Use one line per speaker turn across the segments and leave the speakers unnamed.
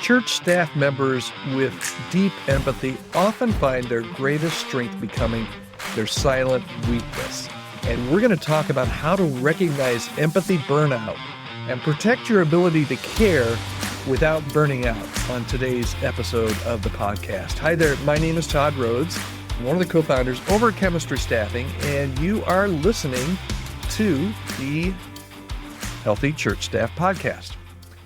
Church staff members with deep empathy often find their greatest strength becoming their silent weakness. And we're going to talk about how to recognize empathy burnout and protect your ability to care without burning out on today's episode of the podcast. Hi there, my name is Todd Rhoades. I'm one of the co-founders over at Chemistry Staffing, and you are listening to the Healthy Church Staff Podcast.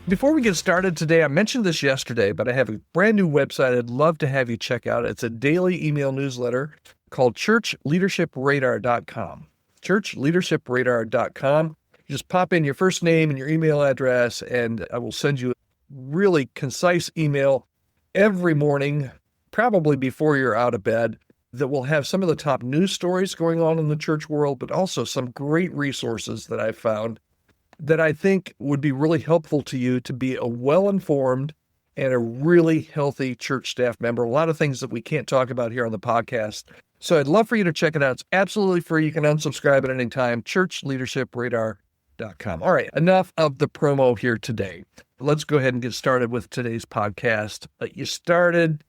Before we get started today, I mentioned this yesterday, but I have a brand new website I'd love to have you check out. It's a daily email newsletter called churchleadershipradar.com. churchleadershipradar.com. You just pop in your first name and your email address, and I will send you a really concise email every morning, probably before you're out of bed, that will have some of the top news stories going on in the church world, but also some great resources that I've found that I think would be really helpful to you to be a well-informed and a really healthy church staff member. A lot of things that we can't talk about here on the podcast. So I'd love for you to check it out. It's absolutely free. You can unsubscribe at any time. churchleadershipradar.com. All right, enough of the promo here today. Let's go ahead and get started with today's podcast. You started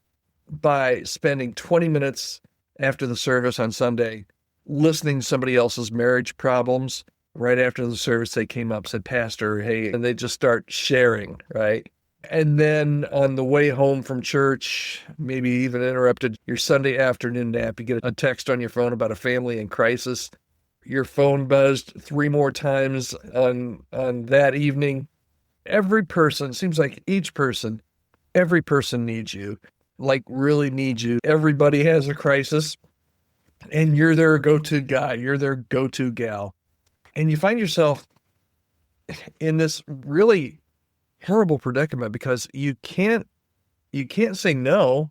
by spending 20 minutes after the service on Sunday listening to somebody else's marriage problems. Right after the service, they came up, said, "Pastor, hey," and they just start sharing, right? And then on the way home from church, maybe even interrupted your Sunday afternoon nap, you get a text on your phone about a family in crisis. Your phone buzzed 3 more times on that evening. Every person, seems like every person needs you, like really needs you. Everybody has a crisis, and you're their go-to guy, you're their go-to gal. And you find yourself in this really horrible predicament because you can't say no,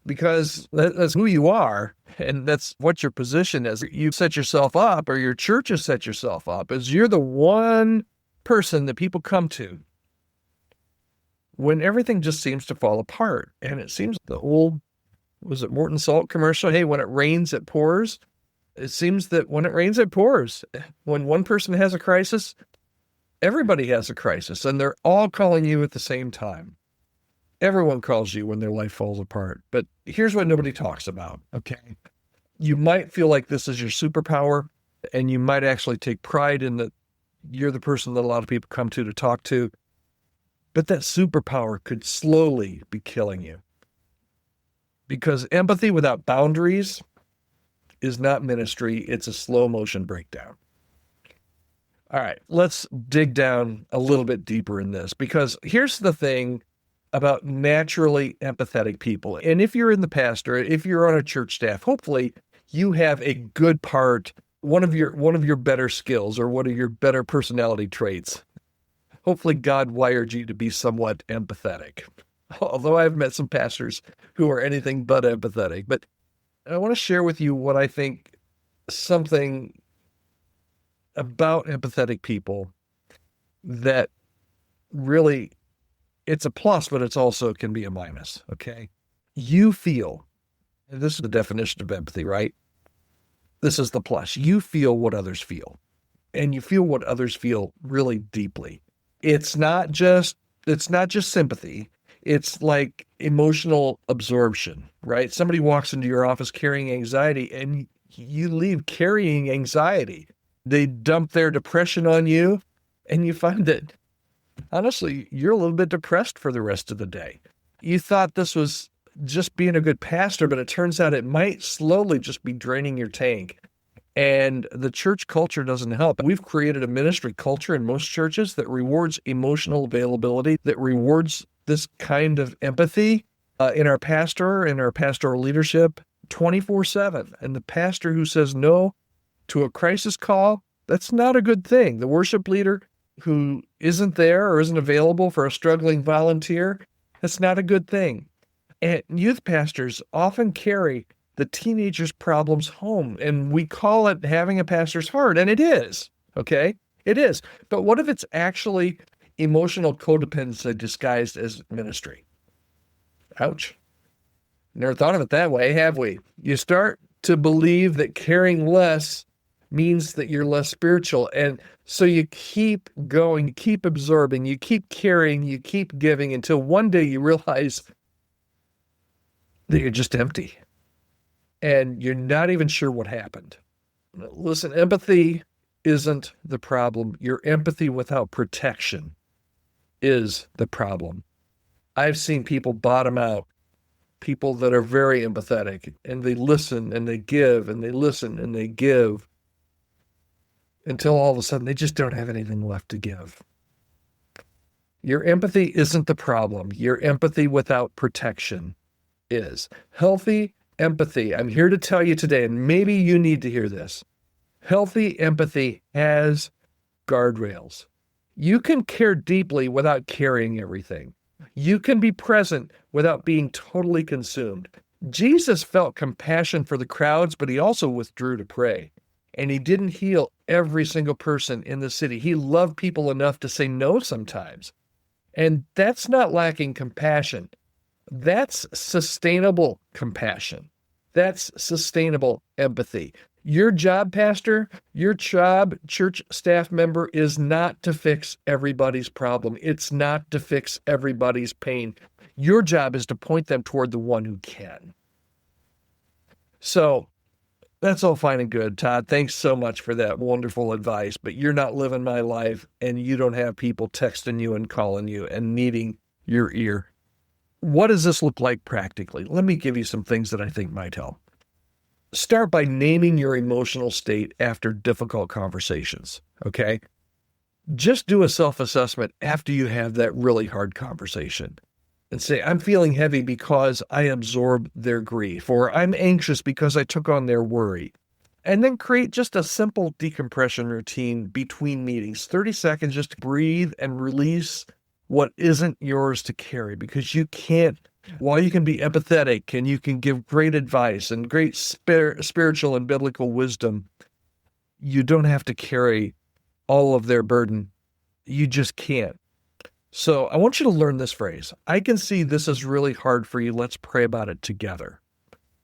because that's who you are, and that's what your position is. You set yourself up, or your church has set yourself up, as you're the one person that people come to when everything just seems to fall apart. And it seems the old, was it Morton Salt commercial? Hey, when it rains, it pours. It seems that when it rains, it pours. When one person has a crisis, everybody has a crisis, and they're all calling you at the same time. Everyone calls you when their life falls apart. But here's what nobody talks about, okay? You might feel like this is your superpower, and you might actually take pride in that you're the person that a lot of people come to talk to. But that superpower could slowly be killing you. Because empathy without boundaries is not ministry, it's a slow motion breakdown. All right, let's dig down a little bit deeper in this, because here's the thing about naturally empathetic people. And if you're in the pastor, if you're on a church staff, hopefully you have a good part, one of your better skills or one of your better personality traits. Hopefully God wired you to be somewhat empathetic. Although I've met some pastors who are anything but empathetic. But I want to share with you what I think something about empathetic people that really, it's a plus, but it's also can be a minus, okay? You feel, and this is the definition of empathy, right? This is the plus. You feel what others feel, and you feel what others feel really deeply. It's not just sympathy. It's like emotional absorption, right? Somebody walks into your office carrying anxiety, and you leave carrying anxiety. They dump their depression on you, and you find that, honestly, you're a little bit depressed for the rest of the day. You thought this was just being a good pastor, but it turns out it might slowly just be draining your tank. And the church culture doesn't help. We've created a ministry culture in most churches that rewards emotional availability, that rewards this kind of empathy in our pastoral leadership 24/7. And the pastor who says no to a crisis call, that's not a good thing. The worship leader who isn't there or isn't available for a struggling volunteer, that's not a good thing. And youth pastors often carry the teenagers' problems home, and we call it having a pastor's heart, and it is, okay? It is. But what if it's actually emotional codependency disguised as ministry? Ouch. Never thought of it that way, have we? You start to believe that caring less means that you're less spiritual. And so you keep going, you keep absorbing, you keep carrying, you keep giving until one day you realize that you're just empty and you're not even sure what happened. Listen, empathy isn't the problem. Your empathy without protection is the problem. I've seen people bottom out, people that are very empathetic, and they listen and they give and they listen and they give until all of a sudden they just don't have anything left to give. Your empathy isn't the problem. Your empathy without protection is. Healthy empathy, I'm here to tell you today, and maybe you need to hear this. Healthy empathy has guardrails. You can care deeply without carrying everything. You can be present without being totally consumed. Jesus felt compassion for the crowds, but he also withdrew to pray. And he didn't heal every single person in the city. He loved people enough to say no sometimes. And that's not lacking compassion. That's sustainable compassion. That's sustainable empathy. Your job, pastor, your job, church staff member, is not to fix everybody's problem. It's not to fix everybody's pain. Your job is to point them toward the one who can. So that's all fine and good, Todd. Thanks so much for that wonderful advice, but you're not living my life and you don't have people texting you and calling you and needing your ear. What does this look like practically? Let me give you some things that I think might help. Start by naming your emotional state after difficult conversations, okay? Just do a self-assessment after you have that really hard conversation and say, I'm feeling heavy because I absorbed their grief, or I'm anxious because I took on their worry. And then create just a simple decompression routine between meetings, 30 seconds just to breathe and release what isn't yours to carry, because you can't. While you can be empathetic and you can give great advice and great spiritual and biblical wisdom, you don't have to carry all of their burden. You just can't. So I want you to learn this phrase. I can see this is really hard for you. Let's pray about it together.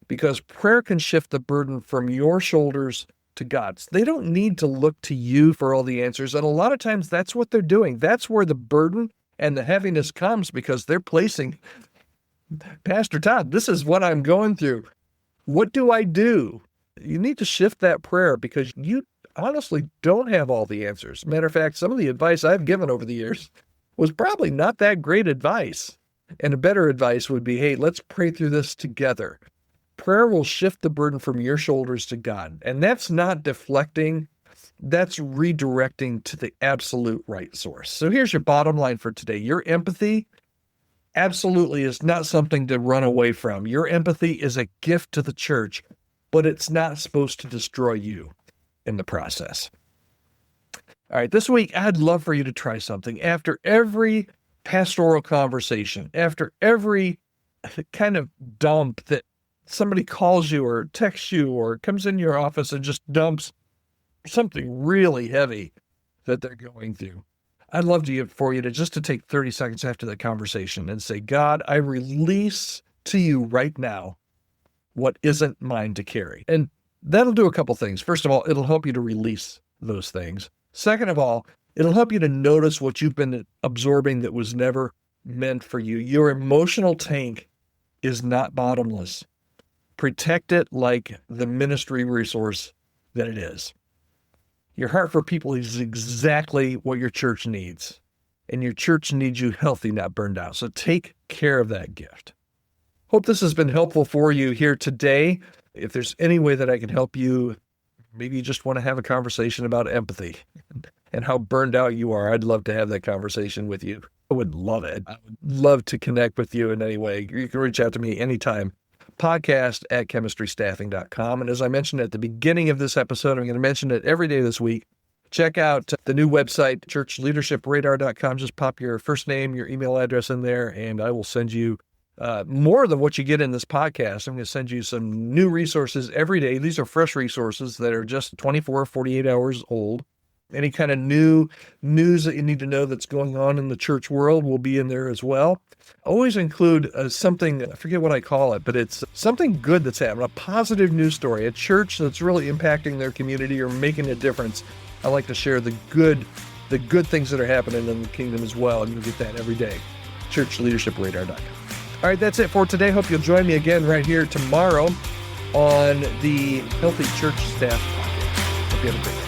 Because prayer can shift the burden from your shoulders to God's. They don't need to look to you for all the answers. And a lot of times that's what they're doing. That's where the burden and the heaviness comes, because they're placing, Pastor Todd, this is what I'm going through. What do I do? You need to shift that prayer, because you honestly don't have all the answers. Matter of fact, some of the advice I've given over the years was probably not that great advice. And a better advice would be, hey, let's pray through this together. Prayer will shift the burden from your shoulders to God. And that's not deflecting. That's redirecting to the absolute right source. So here's your bottom line for today. Your empathy absolutely is not something to run away from. Your empathy is a gift to the church, but it's not supposed to destroy you in the process. All right, this week, I'd love for you to try something. After every pastoral conversation, after every kind of dump that somebody calls you or texts you or comes in your office and just dumps something really heavy that they're going through, I'd love for you to take 30 seconds after the conversation and say, God, I release to you right now what isn't mine to carry. And that'll do a couple things. First of all, it'll help you to release those things. Second of all, it'll help you to notice what you've been absorbing that was never meant for you. Your emotional tank is not bottomless. Protect it like the ministry resource that it is. Your heart for people is exactly what your church needs. And your church needs you healthy, not burned out. So take care of that gift. Hope this has been helpful for you here today. If there's any way that I can help you, maybe you just want to have a conversation about empathy and how burned out you are, I'd love to have that conversation with you. I would love it. I would love to connect with you in any way. You can reach out to me anytime. podcast@chemistrystaffing.com. And as I mentioned at the beginning of this episode, I'm going to mention it every day this week. Check out the new website, churchleadershipradar.com. Just pop your first name, your email address in there, and I will send you more than what you get in this podcast. I'm going to send you some new resources every day. These are fresh resources that are just 24, 48 hours old. Any kind of new news that you need to know that's going on in the church world will be in there as well. Always include something, I forget what I call it, but it's something good that's happening, a positive news story, a church that's really impacting their community or making a difference. I like to share the good things that are happening in the kingdom as well, and you'll get that every day. ChurchLeadershipRadar.com. All right, that's it for today. Hope you'll join me again right here tomorrow on the Healthy Church Staff Podcast. Hope you have a great day.